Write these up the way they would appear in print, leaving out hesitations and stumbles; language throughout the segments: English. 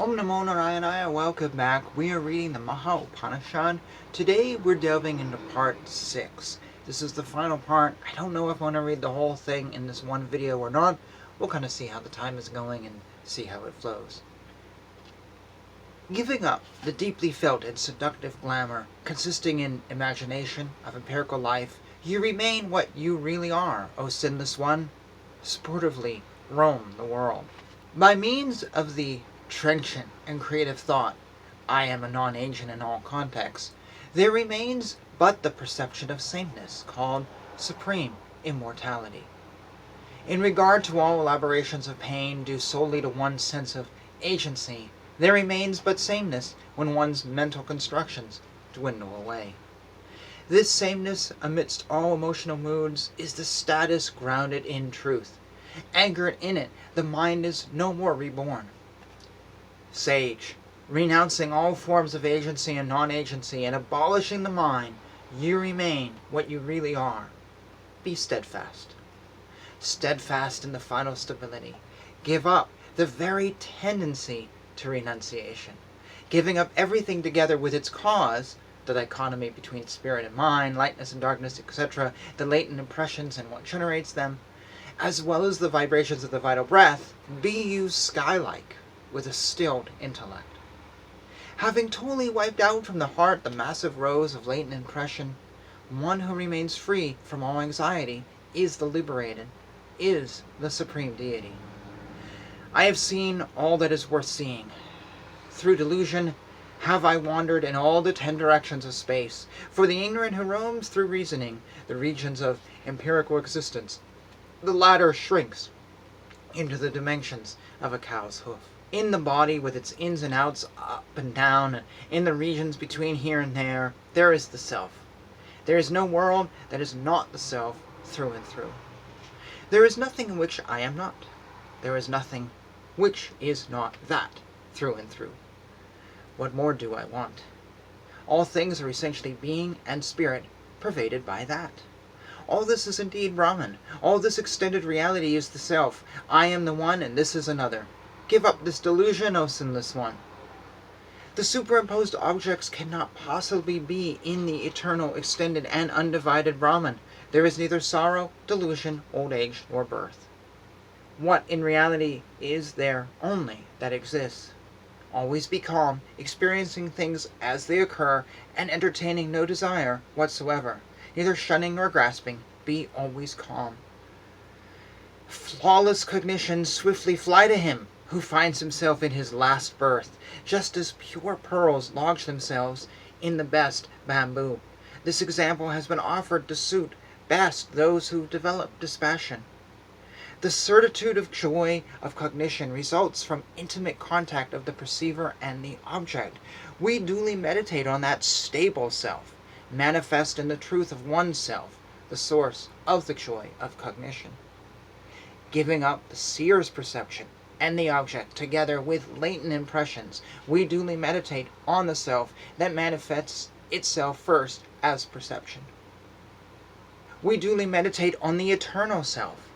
Om Namo Narayana, welcome back. We are reading the Maha Upanishad. Today we're delving into part 6. This is the final part. I don't know if I want to read the whole thing in this one video or not. We'll kind of see how the time is going and see how it flows. Giving up the deeply felt and seductive glamour consisting in imagination of empirical life, you remain what you really are, O sinless one. Sportively roam the world. By means of the trenchant and creative thought, I am a non-agent in all contexts, there remains but the perception of sameness, called supreme immortality. In regard to all elaborations of pain due solely to one's sense of agency, there remains but sameness when one's mental constructions dwindle away. This sameness amidst all emotional moods is the status grounded in truth. Anchored in it, the mind is no more reborn. Sage, renouncing all forms of agency and non-agency and abolishing the mind, you remain what you really are. Be steadfast. Steadfast in the final stability. Give up the very tendency to renunciation. Giving up everything together with its cause, the dichotomy between spirit and mind, lightness and darkness, etc., the latent impressions and what generates them, as well as the vibrations of the vital breath, be you sky-like, with a stilled intellect. Having totally wiped out from the heart the massive rows of latent impression, one who remains free from all anxiety is the liberated, is the supreme deity. I have seen all that is worth seeing. Through delusion have I wandered in all the 10 directions of space. For the ignorant who roams through reasoning, the regions of empirical existence, the latter shrinks into the dimensions of a cow's hoof. In the body, with its ins and outs, up and down, and in the regions between here and there is the self. There is no world that is not the self through and through. There is nothing in which I am not. There is nothing which is not that through and through. What more do I want? All things are essentially being and spirit pervaded by that. All this is indeed Brahman. All this extended reality is the self. I am the one and this is another. Give up this delusion, O sinless one. The superimposed objects cannot possibly be in the eternal, extended, and undivided Brahman. There is neither sorrow, delusion, old age, nor birth. What in reality is there only that exists? Always be calm, experiencing things as they occur, and entertaining no desire whatsoever. Neither shunning nor grasping, be always calm. Flawless cognition swiftly fly to him who finds himself in his last birth, just as pure pearls lodge themselves in the best bamboo. This example has been offered to suit best those who develop dispassion. The certitude of joy of cognition results from intimate contact of the perceiver and the object. We duly meditate on that stable self, manifest in the truth of oneself, the source of the joy of cognition. Giving up the seer's perception and the object together with latent impressions, we duly meditate on the self that manifests itself first as perception. We duly meditate on the eternal self,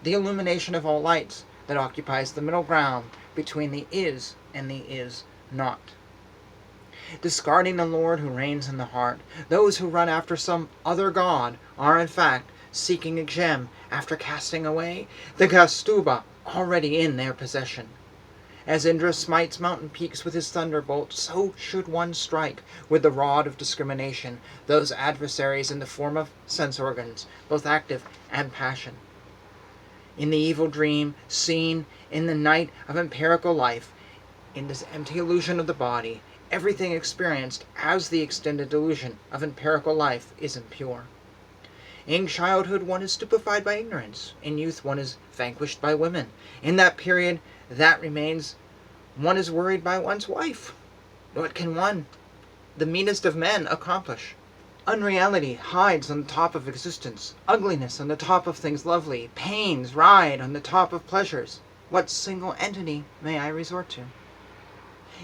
the illumination of all lights that occupies the middle ground between the is and the is not. Discarding the Lord who reigns in the heart, those who run after some other god are in fact seeking a gem after casting away the Kaustubha already in their possession. As Indra smites mountain peaks with his thunderbolt, so should one strike with the rod of discrimination those adversaries in the form of sense organs, both active and passion. In the evil dream, seen in the night of empirical life, in this empty illusion of the body, everything experienced as the extended delusion of empirical life is impure. In childhood one is stupefied by ignorance. In youth one is vanquished by women. In that period that remains, one is worried by one's wife. What can one, the meanest of men, accomplish? Unreality hides on the top of existence. Ugliness on the top of things lovely. Pains ride on the top of pleasures. What single entity may I resort to?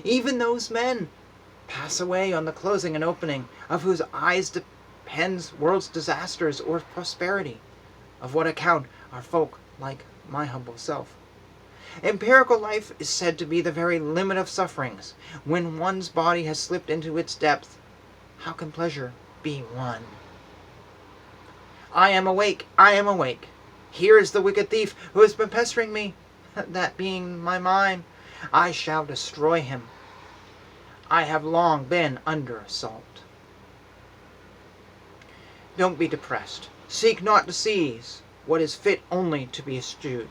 Even those men pass away on the closing and opening of whose eyes depends world's disasters or prosperity. Of what account are folk like my humble self? Empirical life is said to be the very limit of sufferings. When one's body has slipped into its depth, how can pleasure be won? I am awake, I am awake. Here is the wicked thief who has been pestering me, that being my mind. I shall destroy him. I have long been under assault. Don't be depressed. Seek not to seize what is fit only to be eschewed.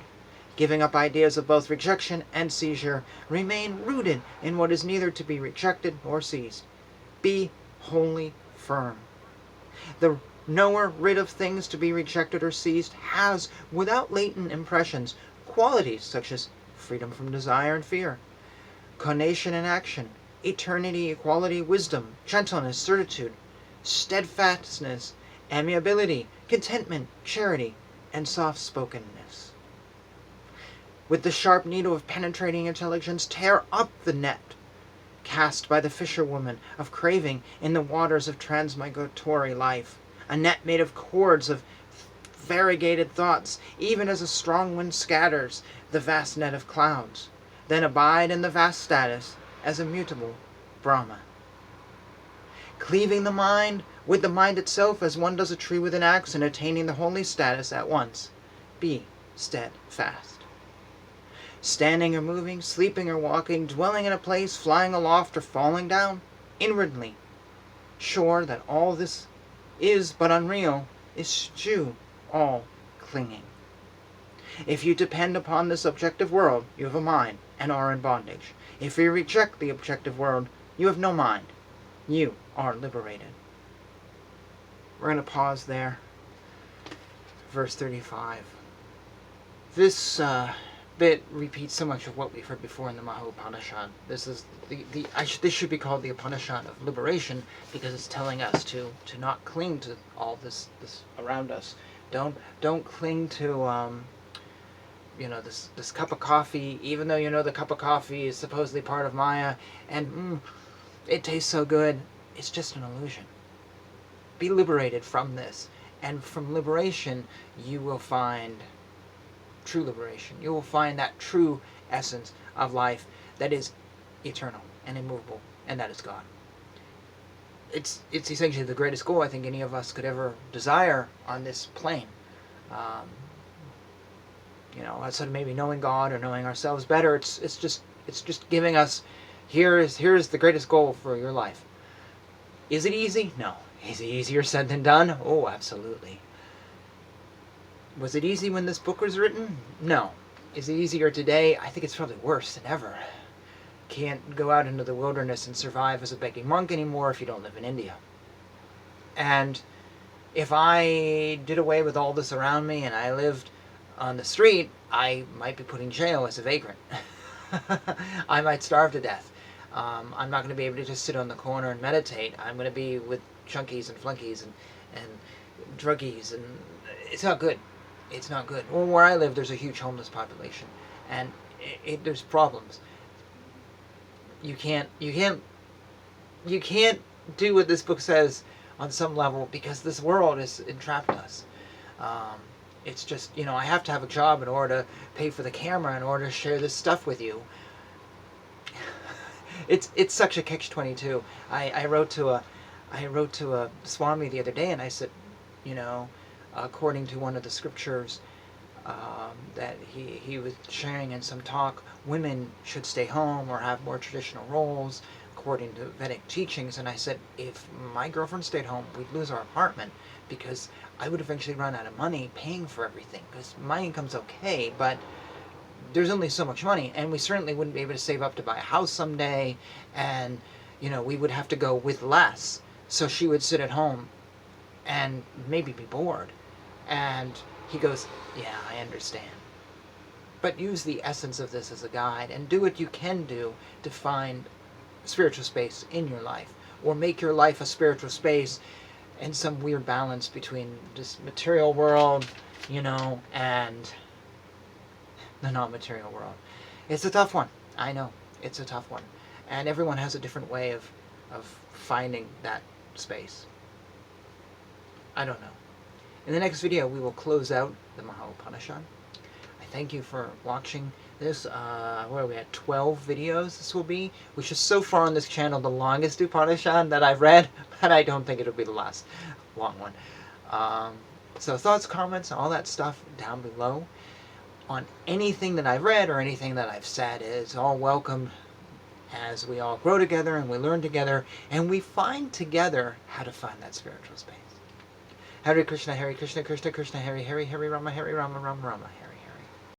Giving up ideas of both rejection and seizure, remain rooted in what is neither to be rejected nor seized. Be wholly firm. The knower rid of things to be rejected or seized has, without latent impressions, qualities such as freedom from desire and fear, conation and action, eternity, equality, wisdom, gentleness, certitude, steadfastness, amiability, contentment, charity, and soft-spokenness. With the sharp needle of penetrating intelligence, tear up the net cast by the fisherwoman of craving in the waters of transmigratory life, a net made of cords of variegated thoughts, even as a strong wind scatters the vast net of clouds. Then abide in the vast status as a mutable Brahma. Cleaving the mind with the mind itself as one does a tree with an axe, and attaining the holy status at once. Be steadfast. Standing or moving, sleeping or walking, dwelling in a place, flying aloft or falling down, inwardly, sure that all this is but unreal, eschew all clinging. If you depend upon this objective world, you have a mind and are in bondage. If you reject the objective world, you have no mind. You are liberated. We're going to pause there. Verse 35. This bit repeats so much of what we've heard before in the Maha Upanishad. This is this should be called the Upanishad of liberation, because it's telling us to not cling to all this around us. Don't cling to this cup of coffee, even though the cup of coffee is supposedly part of Maya, and it tastes so good. It's just an illusion. Be liberated from this, and from liberation you will find true liberation. You will find that true essence of life that is eternal and immovable, and that is God. It's essentially the greatest goal I think any of us could ever desire on this plane. Outside of maybe knowing God or knowing ourselves better, it's just giving us, here's the greatest goal for your life. Is it easy? No. Is it easier said than done? Oh, absolutely. Was it easy when this book was written? No. Is it easier today? I think it's probably worse than ever. Can't go out into the wilderness and survive as a begging monk anymore if you don't live in India. And if I did away with all this around me and I lived on the street, I might be put in jail as a vagrant. I might starve to death. I'm not going to be able to just sit on the corner and meditate. I'm going to be with junkies and flunkies and druggies, and it's not good. It's not good. Well, where I live, there's a huge homeless population, and there's problems. You can't do what this book says on some level, because this world has entrapped us. It's just, I have to have a job in order to pay for the camera, in order to share this stuff with you. It's such a catch-22. I wrote to a Swami the other day, and I said, according to one of the scriptures that he was sharing in some talk, women should stay home or have more traditional roles according to Vedic teachings. And I said, if my girlfriend stayed home, we'd lose our apartment, because I would eventually run out of money paying for everything, because my income's okay, but there's only so much money, and we certainly wouldn't be able to save up to buy a house someday, and we would have to go with less. So she would sit at home and maybe be bored. And he goes, yeah, I understand. But use the essence of this as a guide, and do what you can do to find spiritual space in your life, or make your life a spiritual space in some weird balance between this material world, and the non-material world. It's a tough one. I know. It's a tough one. And everyone has a different way of finding that space. I don't know. In the next video, we will close out the Maha Upanishad. I thank you for watching This, what are we at, 12 videos this will be, which is so far on this channel the longest Upanishad that I've read, but I don't think it'll be the last long one. So thoughts, comments, all that stuff down below on anything that I've read or anything that I've said is all welcome as we all grow together and we learn together and we find together how to find that spiritual space. Hare Krishna, Krishna Krishna, Hare Hare, Hare Rama, Rama Rama, Hare.